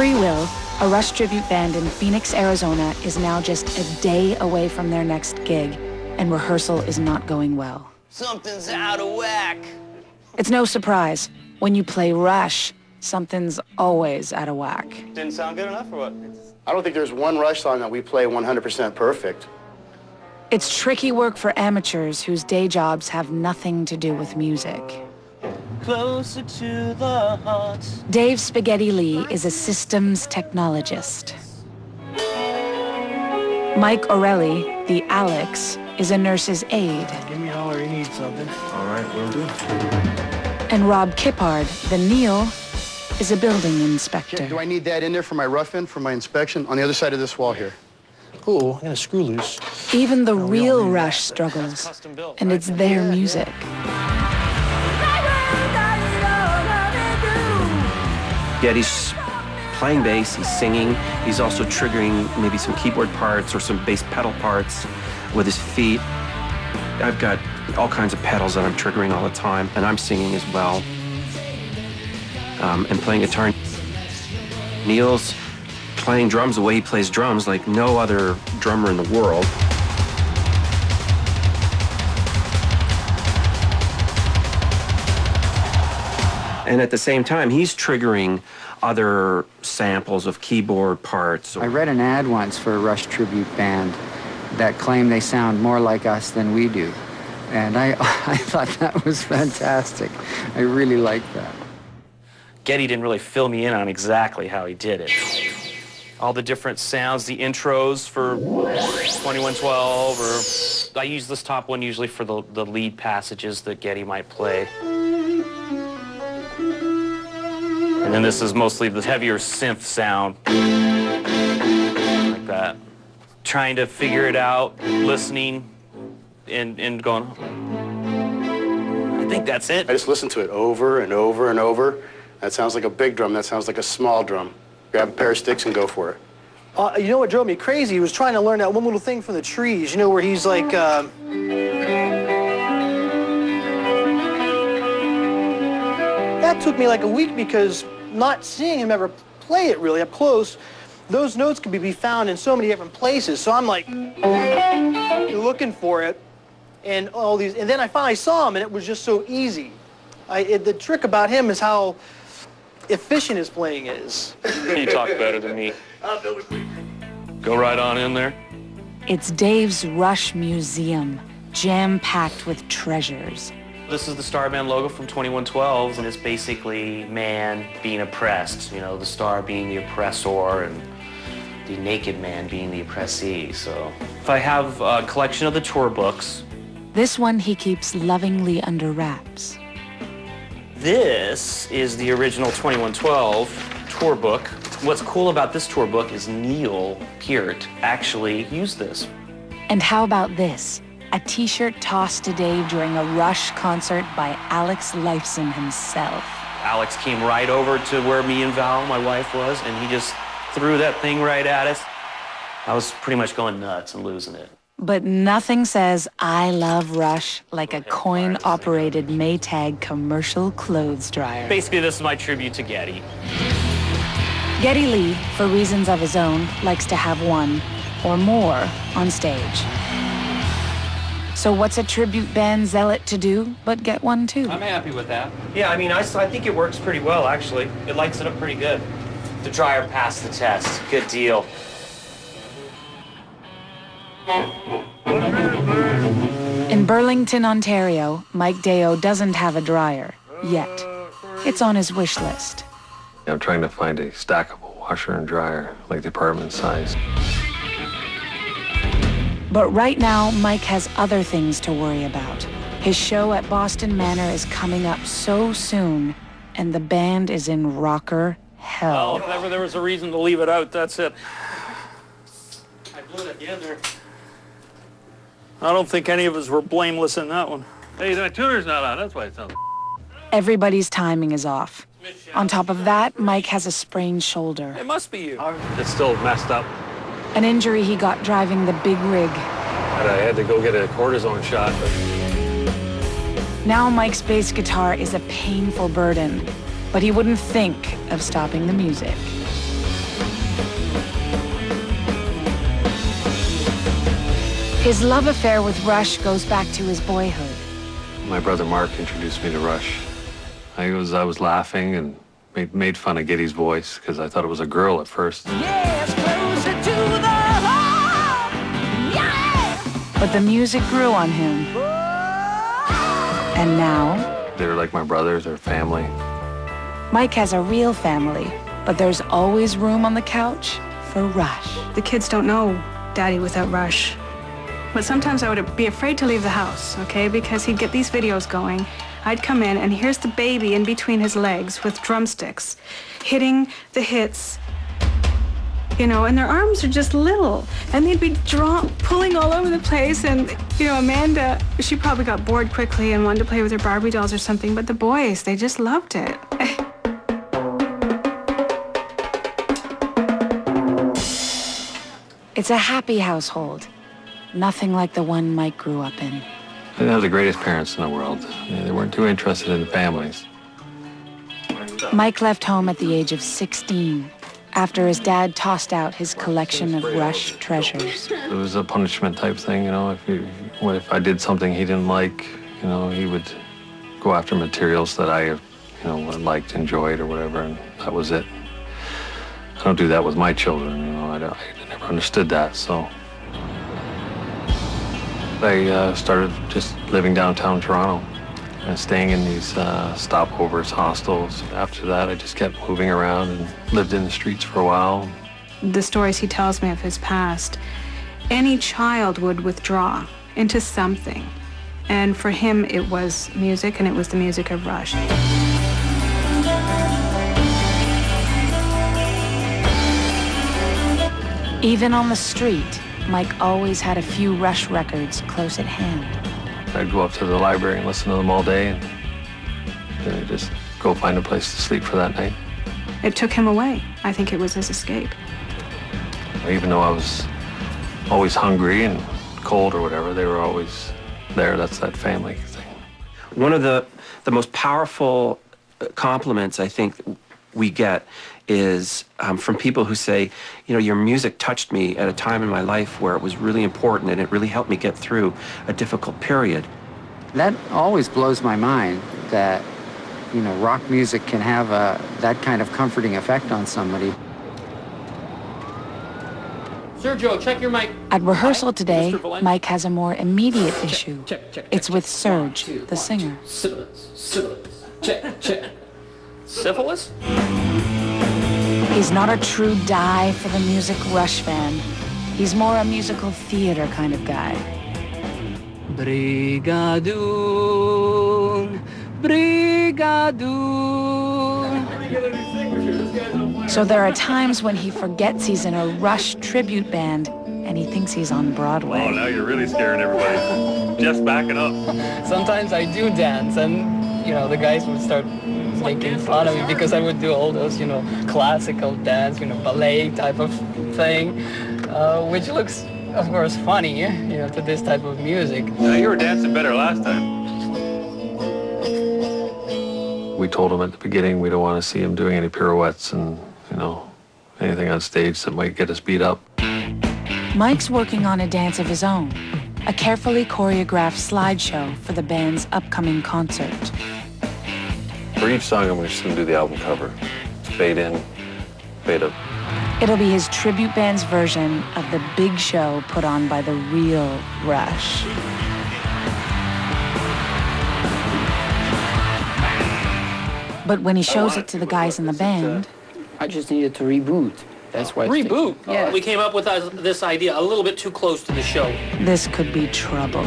Freewill, a Rush tribute band in Phoenix, Arizona, is now just a day away from their next gig, and rehearsal is not going well. Something's out of whack. It's no surprise. When you play Rush, something's always out of whack. Didn't sound good enough, or what? I don't think there's one Rush song that we play 100% perfect. It's tricky work for amateurs whose day jobs have nothing to do with music. Closer to the heart. Dave Spaghetti Lee is a systems technologist. Mike Orelli, the Alex, is a nurse's aide. Give me a holler, you need something. All right, will do. And Rob Kippard, the Neil, is a building inspector. Do I need that in there for my rough-in, for my inspection? On the other side of this wall here. Ooh, I got a screw loose. Even the real Rush struggles, and it's their music. Geddy's playing bass, he's singing, he's also triggering maybe some keyboard parts or some bass pedal parts with his feet. I've got all kinds of pedals that I'm triggering all the time, and I'm singing as well. And playing guitar. Neil's playing drums the way he plays drums like no other drummer in the world. And at the same time, he's triggering other samples of keyboard parts. I read an ad once for a Rush tribute band that claimed they sound more like us than we do. And I thought that was fantastic. I really liked that. Geddy didn't really fill me in on exactly how he did it. All the different sounds, the intros for 2112, or I use this top one usually for the lead passages that Geddy might play. And then this is mostly the heavier synth sound, like that. Trying to figure it out, listening, and going, I think that's it. I just listen to it over and over and over. That sounds like a big drum, that sounds like a small drum. Grab a pair of sticks and go for it. You know what drove me crazy? He was trying to learn that one little thing from the trees, you know, where he's like, That took me like a week because not seeing him ever play it really up close, those notes can be found in so many different places. So I'm like looking for it and all these, and then I finally saw him and it was just so easy. The trick about him is how efficient his playing is. You talk better than me. Go right on in there. It's Dave's Rush Museum, jam-packed with treasures. This is the Star Band logo from 2112, and it's basically man being oppressed, you know, the star being the oppressor and the naked man being the oppressee. So if I have a collection of the tour books. This one he keeps lovingly under wraps. This is the original 2112 tour book. What's cool about this tour book is Neil Peart actually used this. And how about this? A t-shirt tossed to Dave during a Rush concert by Alex Lifeson himself. Alex came right over to where me and Val, my wife, was, and he just threw that thing right at us. I was pretty much going nuts and losing it. But nothing says I love Rush like a coin-operated Maytag commercial clothes dryer. Basically, this is my tribute to Geddy. Geddy Lee, for reasons of his own, likes to have one or more on stage. So what's a tribute band zealot to do but get one too? I'm happy with that. Yeah, I mean, I think it works pretty well, actually. It lights it up pretty good. The dryer passed the test. Good deal. In Burlington, Ontario, Mike Deo doesn't have a dryer yet. It's on his wish list. I'm trying to find a stackable washer and dryer, like the apartment size. But right now, Mike has other things to worry about. His show at Boston Manor is coming up so soon, and the band is in rocker hell. Well, if ever there was a reason to leave it out, that's it. I blew it at the end there. I don't think any of us were blameless in that one. Hey, that tuner's not on, that's why it sounds. Everybody's timing is off. On top of that, Mike has a sprained shoulder. It must be you. It's still messed up. An injury he got driving the big rig. I had to go get a cortisone shot, but... Now Mike's bass guitar is a painful burden, but he wouldn't think of stopping the music. His love affair with Rush goes back to his boyhood. My brother Mark introduced me to Rush. I was laughing and made fun of Geddy's voice because I thought it was a girl at first. Yes, closer to the heart. Yeah! But the music grew on him. And now, They were like my brothers or family. Mike has a real family, but there's always room on the couch for Rush. The kids don't know Daddy without Rush. But sometimes I would be afraid to leave the house, okay? Because he'd get these videos going. I'd come in, and here's the baby in between his legs with drumsticks, hitting the hits, you know, and their arms are just little. And they'd be pulling all over the place. And, you know, Amanda, she probably got bored quickly and wanted to play with her Barbie dolls or something. But the boys, they just loved it. It's a happy household. Nothing like the one Mike grew up in. They didn't have the greatest parents in the world. They weren't too interested in the families. Mike left home at the age of 16 after his dad tossed out his collection of Rush treasures. It was a punishment type thing, you know. If I did something he didn't like, you know, he would go after materials that I, you know, liked, enjoyed, or whatever, and that was it. I don't do that with my children, you know. I never understood that, so. I started just living downtown Toronto and staying in these stopovers, hostels. After that, I just kept moving around and lived in the streets for a while. The stories he tells me of his past, any child would withdraw into something. And for him, it was music, and it was the music of Rush. Even on the street, Mike always had a few Rush records close at hand. I'd go up to the library and listen to them all day, and then I'd just go find a place to sleep for that night. It took him away. I think it was his escape. Even though I was always hungry and cold or whatever, they were always there. That's that family thing. One of the most powerful compliments I think we get is from people who say, you know, your music touched me at a time in my life where it was really important and it really helped me get through a difficult period. That always blows my mind that, you know, rock music can have that kind of comforting effect on somebody. Sergio, check your mic. At rehearsal today, Mike has a more immediate issue. It's with Serge, the singer. Syphilis. Check. Syphilis? He's not a true die for the music Rush fan. He's more a musical theater kind of guy. Brigadoon, Brigadoon. So there are times when he forgets he's in a Rush tribute band and he thinks he's on Broadway. Oh, now you're really scaring everybody. Jeff's backing up. Sometimes I do dance, and, you know, the guys would start making fun of me because I would do all those, you know, classical dance, you know, ballet type of thing, which looks, of course, funny, you know, to this type of music. You were dancing better last time. We told him at the beginning we don't want to see him doing any pirouettes and, you know, anything on stage that might get us beat up. Mike's working on a dance of his own, a carefully choreographed slideshow for the band's upcoming concert. For each song, I'm just going to do the album cover. Fade in, fade up. It'll be his tribute band's version of the big show put on by the real Rush. But when he shows it to the guys in the band... I just needed to reboot. That's why. Reboot? Yeah. We came up with this idea a little bit too close to the show. This could be trouble.